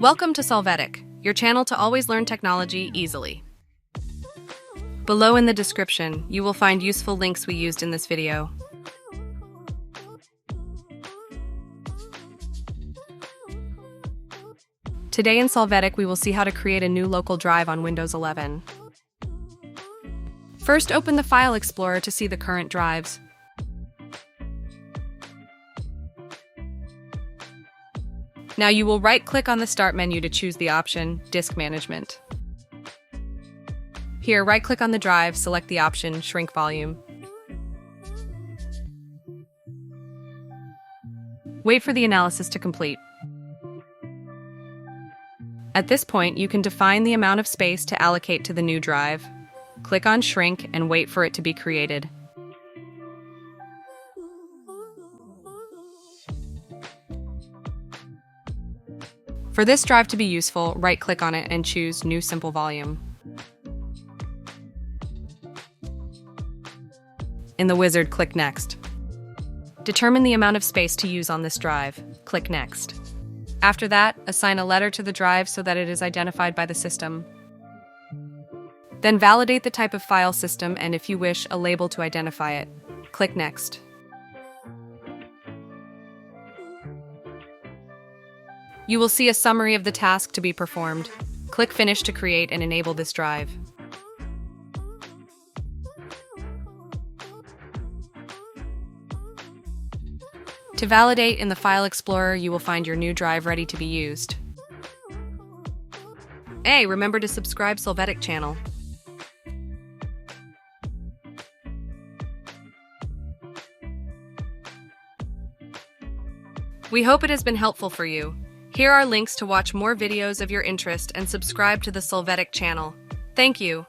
Welcome to Solvetic, your channel to always learn technology easily. Below in the description, you will find useful links we used in this video. Today in Solvetic, we will see how to create a new local drive on Windows 11. First, open the File Explorer to see the current drives. Now you will right-click on the Start menu to choose the option Disk Management. Here, right-click on the drive, select the option Shrink Volume. Wait for the analysis to complete. At this point, you can define the amount of space to allocate to the new drive. Click on Shrink and wait for it to be created. For this drive to be useful, right-click on it and choose New Simple Volume. In the wizard, click Next. Determine the amount of space to use on this drive. Click Next. After that, assign a letter to the drive so that it is identified by the system. Then validate the type of file system and, if you wish, a label to identify it. Click Next. You will see a summary of the task to be performed. Click Finish to create and enable this drive. To validate, in the File Explorer, you will find your new drive ready to be used. Hey, remember to subscribe Solvetic channel. We hope it has been helpful for you. Here are links to watch more videos of your interest and subscribe to the Solvetic channel. Thank you.